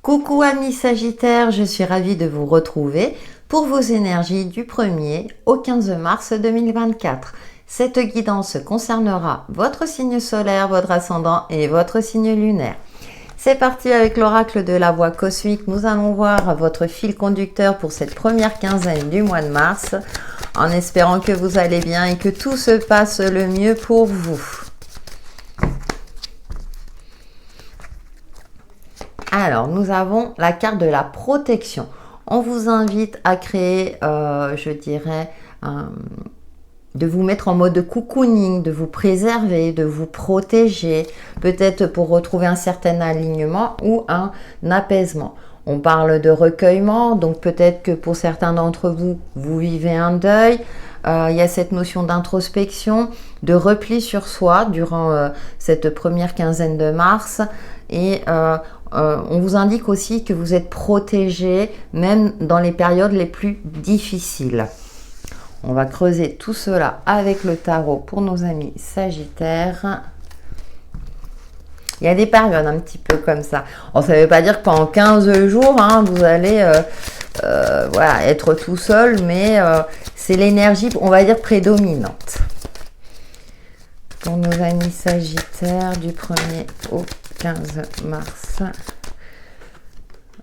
Coucou amis Sagittaires, je suis ravie de vous retrouver pour vos énergies du 1er au 15 mars 2024. Cette guidance concernera votre signe solaire, votre ascendant et votre signe lunaire. C'est parti avec l'oracle de la voix cosmique. Nous allons voir votre fil conducteur pour cette première quinzaine du mois de mars, en espérant que vous allez bien et que tout se passe le mieux pour vous. Alors, nous avons la carte de la protection. On vous invite à créer, je dirais, de vous mettre en mode cocooning, de vous préserver, de vous protéger, peut-être pour retrouver un certain alignement ou un apaisement. On parle de recueillement, donc peut-être que pour certains d'entre vous, vous vivez un deuil. Il y a cette notion d'introspection, de repli sur soi durant cette première quinzaine de mars. Et on vous indique aussi que vous êtes protégé, même dans les périodes les plus difficiles. On va creuser tout cela avec le tarot pour nos amis Sagittaires. Il y a des périodes un petit peu comme ça. Alors, ça ne veut pas dire que pendant 15 jours, vous allez voilà, être tout seul, mais c'est l'énergie, on va dire, prédominante. Pour nos amis Sagittaires, du 1er au 15 mars.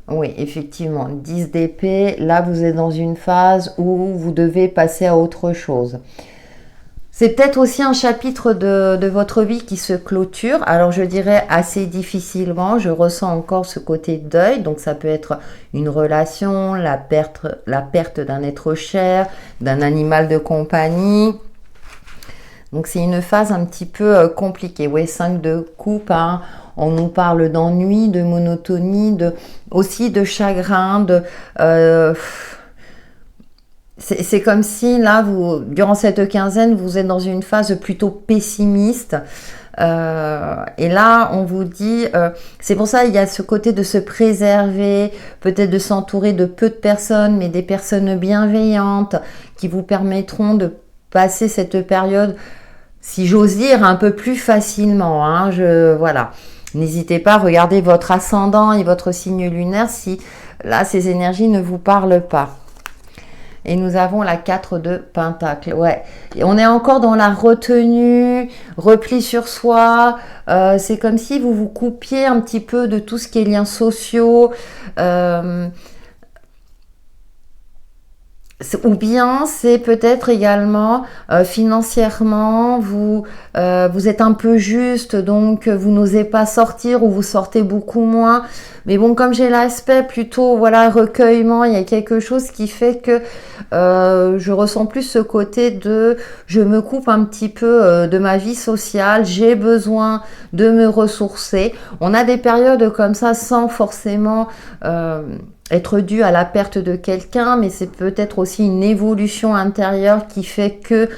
Oui, effectivement, 10 d'épée. Là, vous êtes dans une phase où vous devez passer à autre chose. C'est peut-être aussi un chapitre de votre vie qui se clôture. Alors, je dirais assez difficilement. Je ressens encore ce côté deuil. Donc, ça peut être une relation, la perte d'un être cher, d'un animal de compagnie. Donc, c'est une phase un petit peu compliquée. Oui, 5 de coupe, on nous parle d'ennui, de monotonie, aussi de chagrin, c'est comme si là, durant cette quinzaine, vous êtes dans une phase plutôt pessimiste. Et là, on vous dit, c'est pour ça il y a ce côté de se préserver, peut-être de s'entourer de peu de personnes, mais des personnes bienveillantes qui vous permettront de passer cette période, si j'ose dire, un peu plus facilement. Voilà. N'hésitez pas à regarder votre ascendant et votre signe lunaire si là ces énergies ne vous parlent pas. Et nous avons la 4 de Pentacles. Ouais. Et on est encore dans la retenue, repli sur soi. C'est comme si vous vous coupiez un petit peu de tout ce qui est liens sociaux. Ou bien c'est peut-être également financièrement, vous êtes un peu juste, donc vous n'osez pas sortir ou vous sortez beaucoup moins. Mais bon, comme j'ai l'aspect plutôt recueillement, il y a quelque chose qui fait que je ressens plus ce côté de je me coupe un petit peu de ma vie sociale, j'ai besoin de me ressourcer. On a des périodes comme ça sans forcément être dû à la perte de quelqu'un, mais c'est peut-être aussi une évolution intérieure qui fait que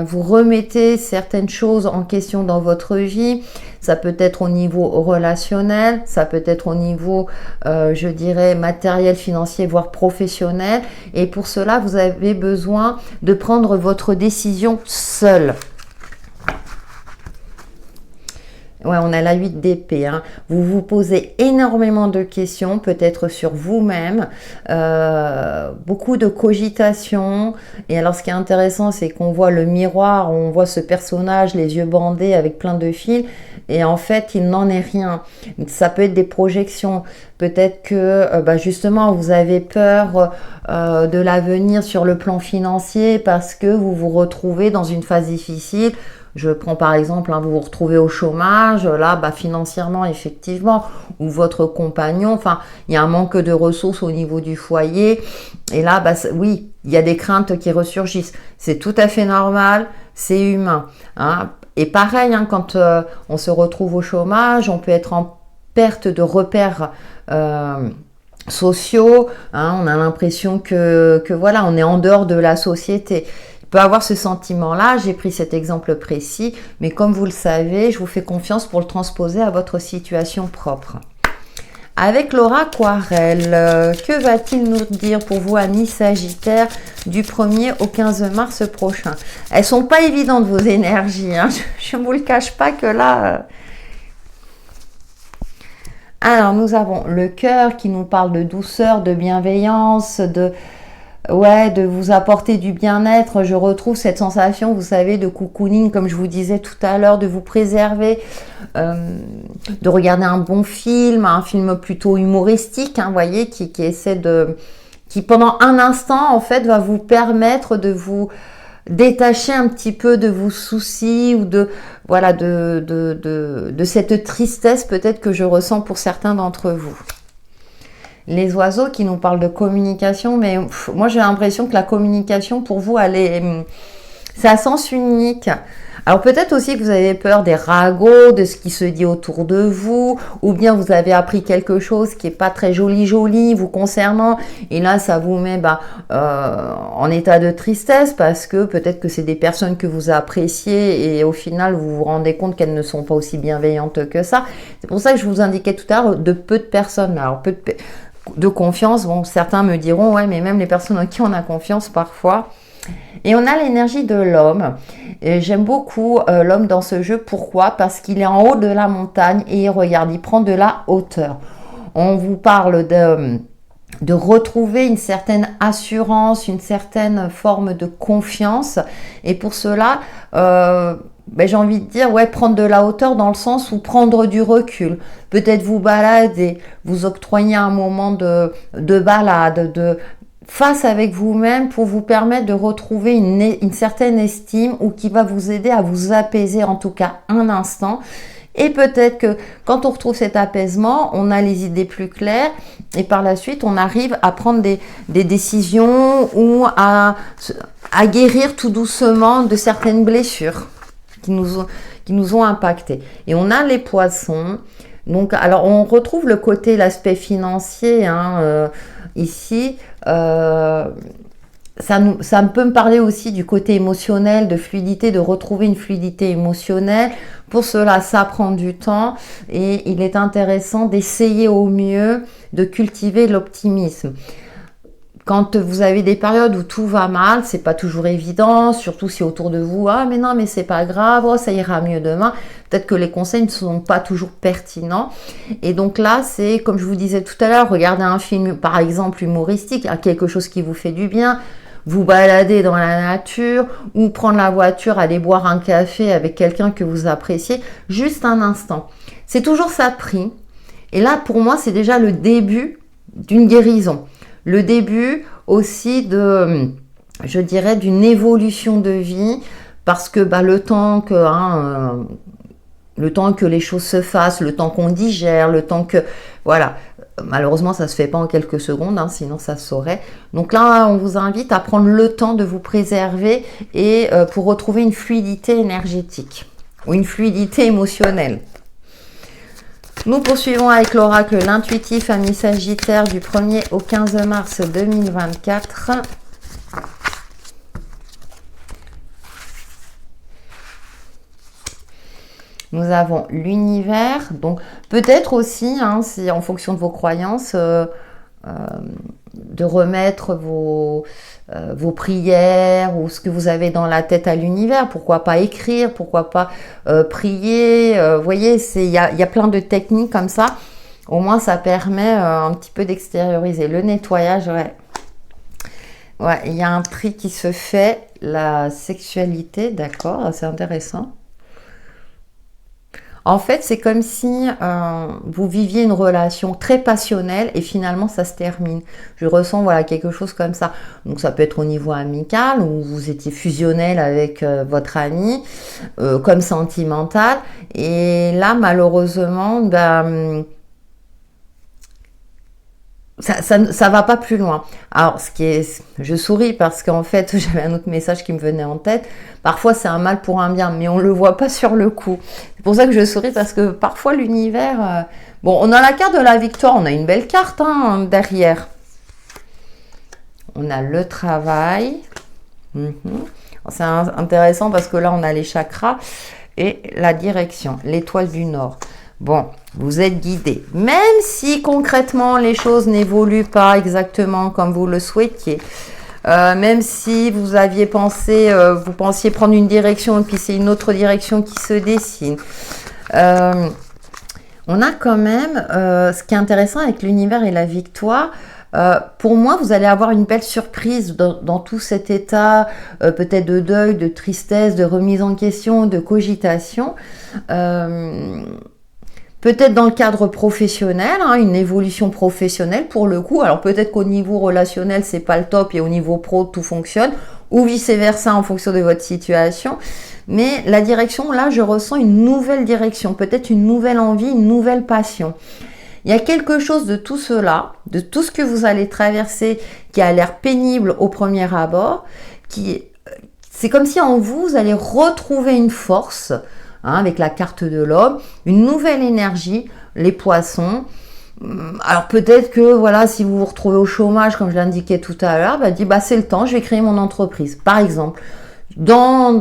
vous remettez certaines choses en question dans votre vie. Ça peut être au niveau relationnel, ça peut être au niveau, je dirais, matériel, financier, voire professionnel. Et pour cela, vous avez besoin de prendre votre décision seul. Ouais, on a la 8 d'épée. Vous vous posez énormément de questions, peut-être sur vous-même, beaucoup de cogitation. Et alors, ce qui est intéressant, c'est qu'on voit le miroir, on voit ce personnage, les yeux bandés avec plein de fils. Et en fait, il n'en est rien. Ça peut être des projections. Peut-être que justement, vous avez peur de l'avenir sur le plan financier parce que vous vous retrouvez dans une phase difficile. Je prends par exemple, vous vous retrouvez au chômage, là, financièrement, effectivement, ou votre compagnon, il y a un manque de ressources au niveau du foyer. Et là, oui, il y a des craintes qui ressurgissent. C'est tout à fait normal, c'est humain. Et pareil, quand on se retrouve au chômage, on peut être en perte de repères sociaux. On a l'impression que voilà, on est en dehors de la société. Peut avoir ce sentiment-là, j'ai pris cet exemple précis, mais comme vous le savez, je vous fais confiance pour le transposer à votre situation propre. Avec Laura Aquarelle, que va-t-il nous dire pour vous, amis Sagittaires, du 1er au 15 mars prochain? Elles sont pas évidentes, vos énergies, je ne vous le cache pas que là... Alors, nous avons le cœur qui nous parle de douceur, de bienveillance, ouais, de vous apporter du bien-être. Je retrouve cette sensation, vous savez, de cocooning, comme je vous disais tout à l'heure, de vous préserver, de regarder un bon film, un film plutôt humoristique, hein, voyez, qui essaie qui pendant un instant, en fait, va vous permettre de vous détacher un petit peu de vos soucis ou voilà, de cette tristesse peut-être que je ressens pour certains d'entre vous. Les oiseaux qui nous parlent de communication, mais moi j'ai l'impression que la communication pour vous, c'est à sens unique. Alors peut-être aussi que vous avez peur des ragots, de ce qui se dit autour de vous, ou bien vous avez appris quelque chose qui n'est pas très joli vous concernant, et là ça vous met en état de tristesse parce que peut-être que c'est des personnes que vous appréciez et au final vous vous rendez compte qu'elles ne sont pas aussi bienveillantes que ça. C'est pour ça que je vous indiquais tout à l'heure de peu de personnes. Alors peu de confiance, bon certains me diront ouais mais même les personnes en qui on a confiance parfois. Et on a l'énergie de l'homme. J'aime beaucoup l'homme dans ce jeu. Pourquoi? Parce qu'il est en haut de la montagne et il regarde, il prend de la hauteur. On vous parle de retrouver une certaine assurance, une certaine forme de confiance. Et pour cela, j'ai envie de dire, ouais, prendre de la hauteur dans le sens où prendre du recul. Peut-être vous balader, vous octroyer un moment de balade, face avec vous-même pour vous permettre de retrouver une certaine estime ou qui va vous aider à vous apaiser en tout cas un instant. Et peut-être que quand on retrouve cet apaisement, on a les idées plus claires et par la suite, on arrive à prendre des décisions ou à guérir tout doucement de certaines blessures qui nous ont impactés. Et on a les poissons. Donc, alors, on retrouve l'aspect financier ici. Ça peut me parler aussi du côté émotionnel, de fluidité, de retrouver une fluidité émotionnelle. Pour cela, ça prend du temps et il est intéressant d'essayer au mieux de cultiver l'optimisme. Quand vous avez des périodes où tout va mal, c'est pas toujours évident, surtout si autour de vous, ah mais non mais c'est pas grave, oh, ça ira mieux demain. Peut-être que les conseils ne sont pas toujours pertinents. Et donc là, c'est comme je vous disais tout à l'heure, regardez un film par exemple humoristique, quelque chose qui vous fait du bien, vous balader dans la nature ou prendre la voiture, aller boire un café avec quelqu'un que vous appréciez, juste un instant. C'est toujours ça de prix. Et là, pour moi, c'est déjà le début d'une guérison. Le début aussi je dirais, d'une évolution de vie, parce que le temps que les choses se fassent, le temps qu'on digère, le temps que, voilà, malheureusement ça se fait pas en quelques secondes, sinon ça se saurait. Donc là, on vous invite à prendre le temps de vous préserver et pour retrouver une fluidité énergétique ou une fluidité émotionnelle. Nous poursuivons avec l'oracle l'intuitif ami Sagittaire du 1er au 15 mars 2024. Nous avons l'univers, donc peut-être aussi, si en fonction de vos croyances, de remettre vos prières ou ce que vous avez dans la tête à l'univers. Pourquoi pas écrire, pourquoi pas prier. Vous voyez, il y a plein de techniques comme ça. Au moins, ça permet un petit peu d'extérioriser. Le nettoyage, ouais, il y a un tri qui se fait. La sexualité, d'accord, c'est intéressant. En fait, c'est comme si vous viviez une relation très passionnelle et finalement, ça se termine. Je ressens quelque chose comme ça. Donc, ça peut être au niveau amical, où vous étiez fusionnel avec votre ami, comme sentimental. Et là, malheureusement, ça va pas plus loin. Alors, je souris parce qu'en fait, j'avais un autre message qui me venait en tête. Parfois, c'est un mal pour un bien, mais on le voit pas sur le coup. C'est pour ça que je souris parce que parfois, l'univers... Bon, on a la carte de la victoire. On a une belle carte derrière. On a le travail. C'est intéressant parce que là, on a les chakras et la direction, l'étoile du Nord. Bon, vous êtes guidé. Même si concrètement les choses n'évoluent pas exactement comme vous le souhaitiez, même si vous aviez pensé, vous pensiez prendre une direction et puis c'est une autre direction qui se dessine. on a quand même, ce qui est intéressant avec l'univers et la victoire, pour moi, vous allez avoir une belle surprise dans tout cet état, peut-être de deuil, de tristesse, de remise en question, de cogitation. Peut-être dans le cadre professionnel, hein, une évolution professionnelle pour le coup. Alors peut-être qu'au niveau relationnel, c'est pas le top et au niveau pro, tout fonctionne, ou vice-versa en fonction de votre situation. Mais la direction, là, je ressens une nouvelle direction, peut-être une nouvelle envie, une nouvelle passion. Il y a quelque chose de tout cela, de tout ce que vous allez traverser, qui a l'air pénible au premier abord, c'est comme si en vous, vous allez retrouver une force, hein, avec la carte de l'homme, une nouvelle énergie, les poissons. Alors peut-être que voilà, si vous vous retrouvez au chômage, comme je l'indiquais tout à l'heure, c'est le temps, je vais créer mon entreprise, par exemple, dans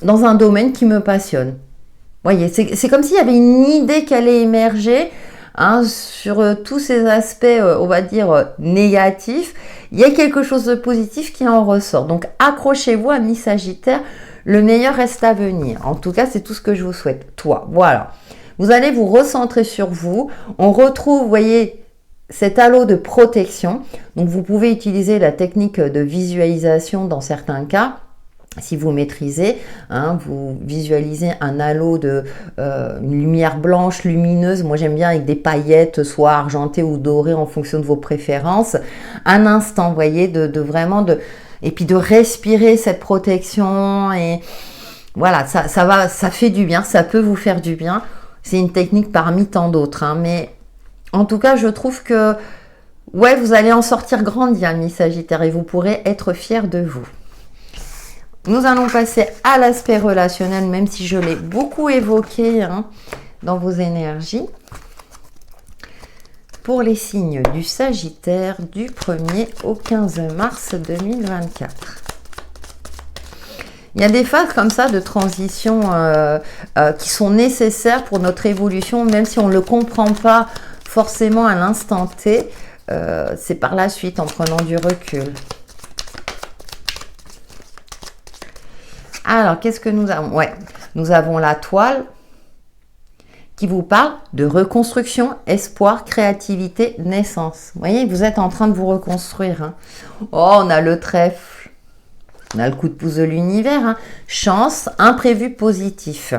un domaine qui me passionne. Vous voyez, c'est comme s'il y avait une idée qui allait émerger, hein, sur tous ces aspects, on va dire, négatifs. Il y a quelque chose de positif qui en ressort. Donc accrochez-vous, amis Sagittaire, le meilleur reste à venir. En tout cas, c'est tout ce que je vous souhaite. Toi, voilà. Vous allez vous recentrer sur vous. On retrouve, vous voyez, cet halo de protection. Donc vous pouvez utiliser la technique de visualisation dans certains cas. Si vous maîtrisez, hein, vous visualisez un halo de une lumière blanche lumineuse. Moi, j'aime bien avec des paillettes, soit argentées ou dorées en fonction de vos préférences. Un instant, vous voyez, et puis de respirer cette protection. Et voilà, ça fait du bien, ça peut vous faire du bien. C'est une technique parmi tant d'autres, hein, mais en tout cas, je trouve que ouais, vous allez en sortir grandi, amis Sagittaire, et vous pourrez être fiers de vous. Nous allons passer à l'aspect relationnel, même si je l'ai beaucoup évoqué, hein, dans vos énergies. Pour les signes du Sagittaire du 1er au 15 mars 2024. Il y a des phases comme ça de transition qui sont nécessaires pour notre évolution, même si on ne le comprend pas forcément à l'instant T. C'est par la suite, en prenant du recul. Alors, qu'est-ce que nous avons? Ouais, nous avons la toile qui vous parle de reconstruction, espoir, créativité, naissance. Vous voyez, vous êtes en train de vous reconstruire, hein. Oh, on a le trèfle. On a le coup de pouce de l'univers, hein. Chance, imprévu, positif.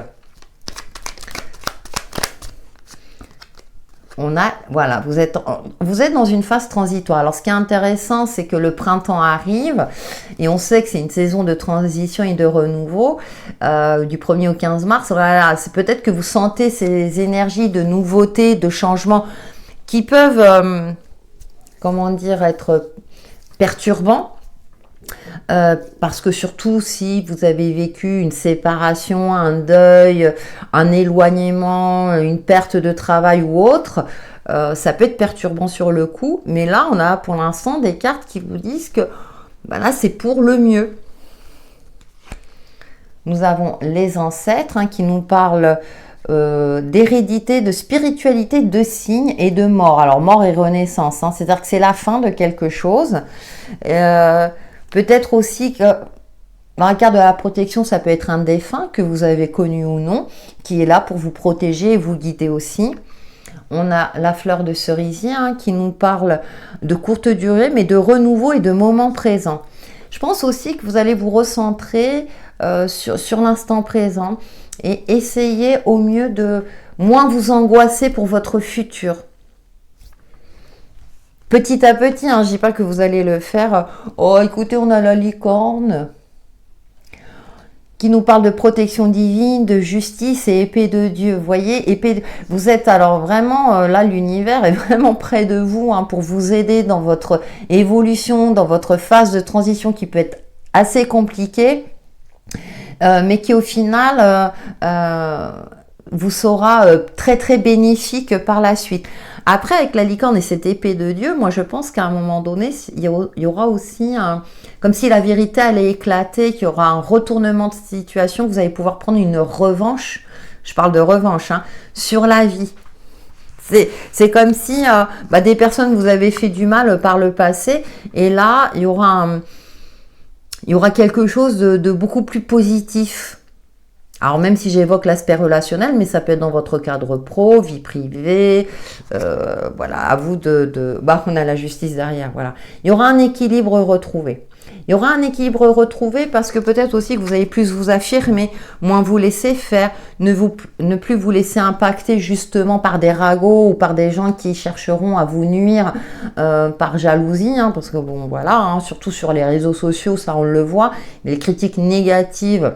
Voilà, vous êtes dans une phase transitoire. Alors, ce qui est intéressant, c'est que le printemps arrive et on sait que c'est une saison de transition et de renouveau du 1er au 15 mars. Voilà, c'est peut-être que vous sentez ces énergies de nouveauté, de changement qui peuvent, comment dire, être perturbants. Parce que surtout si vous avez vécu une séparation, un deuil, un éloignement, une perte de travail ou autre, ça peut être perturbant sur le coup, mais là on a pour l'instant des cartes qui vous disent que là c'est pour le mieux. Nous avons les ancêtres, hein, qui nous parlent d'hérédité, de spiritualité, de signes et de mort. Alors mort et renaissance, hein, c'est-à-dire que c'est la fin de quelque chose. Peut-être aussi que dans la carte de la protection, ça peut être un défunt que vous avez connu ou non, qui est là pour vous protéger et vous guider aussi. On a la fleur de cerisier, hein, qui nous parle de courte durée, mais de renouveau et de moments présents. Je pense aussi que vous allez vous recentrer sur l'instant présent et essayer au mieux de moins vous angoisser pour votre futur. Petit à petit, hein, je ne dis pas que vous allez le faire. Oh, écoutez, on a la licorne qui nous parle de protection divine, de justice et épée de Dieu. Vous voyez, vous êtes alors vraiment, là, l'univers est vraiment près de vous, hein, pour vous aider dans votre évolution, dans votre phase de transition qui peut être assez compliquée, mais qui au final vous sera très très bénéfique par la suite. Après, avec la licorne et cette épée de Dieu, moi je pense qu'à un moment donné, il y aura aussi comme si la vérité allait éclater, qu'il y aura un retournement de situation, que vous allez pouvoir prendre une revanche, je parle de revanche, hein, sur la vie. C'est comme si des personnes vous avez fait du mal par le passé, et là, il y aura quelque chose de beaucoup plus positif. Alors même si j'évoque l'aspect relationnel, mais ça peut être dans votre cadre pro, vie privée, voilà, à vous bah, on a la justice derrière, voilà. Il y aura un équilibre retrouvé. Il y aura un équilibre retrouvé parce que peut-être aussi que vous allez plus vous affirmer, moins vous laisser faire, ne plus vous laisser impacter justement par des ragots ou par des gens qui chercheront à vous nuire par jalousie, hein, parce que bon voilà, hein, surtout sur les réseaux sociaux, ça on le voit, les critiques négatives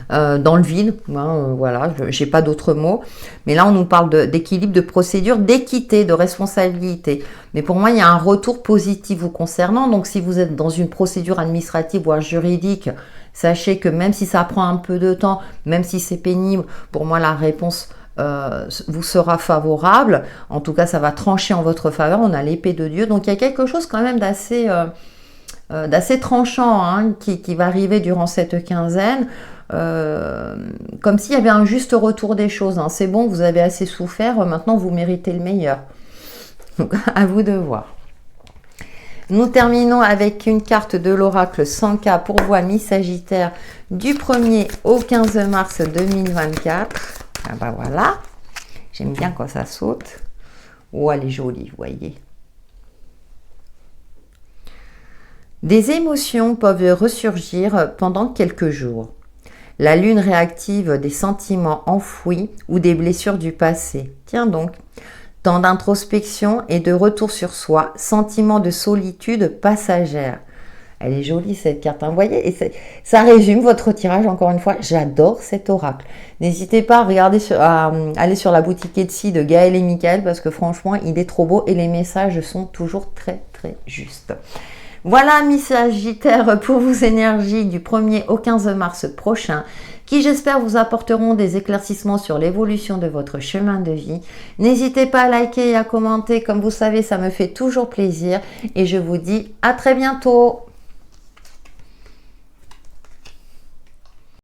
dans le vide, hein, voilà, j'ai pas d'autres mots. Mais là, on nous parle d'équilibre, de procédure, d'équité, de responsabilité. Mais pour moi, il y a un retour positif vous concernant. Donc, si vous êtes dans une procédure administrative voire juridique, sachez que même si ça prend un peu de temps, même si c'est pénible, pour moi, la réponse vous sera favorable. En tout cas, ça va trancher en votre faveur. On a l'épée de Dieu. Donc, il y a quelque chose quand même d'assez tranchant hein, qui va arriver durant cette quinzaine. Comme s'il y avait un juste retour des choses. Hein. C'est bon, vous avez assez souffert, maintenant vous méritez le meilleur. Donc, à vous de voir. Nous terminons avec une carte de l'oracle 100K pour vous, amis Sagittaire, du 1er au 15 mars 2024. Ah bah voilà, j'aime bien quand ça saute. Oh, elle est jolie, vous voyez. Des émotions peuvent ressurgir pendant quelques jours. La lune réactive des sentiments enfouis ou des blessures du passé. Tiens donc, temps d'introspection et de retour sur soi, sentiment de solitude passagère. Elle est jolie cette carte, hein, vous voyez, et ça résume votre tirage encore une fois. J'adore cet oracle. N'hésitez pas à regarder, à aller sur la boutique Etsy de Gaël et Michael parce que franchement, il est trop beau et les messages sont toujours très très justes. Voilà, mes Sagittaires, pour vos énergies du 1er au 15 mars prochain, qui j'espère vous apporteront des éclaircissements sur l'évolution de votre chemin de vie. N'hésitez pas à liker et à commenter, comme vous savez, ça me fait toujours plaisir. Et je vous dis à très bientôt.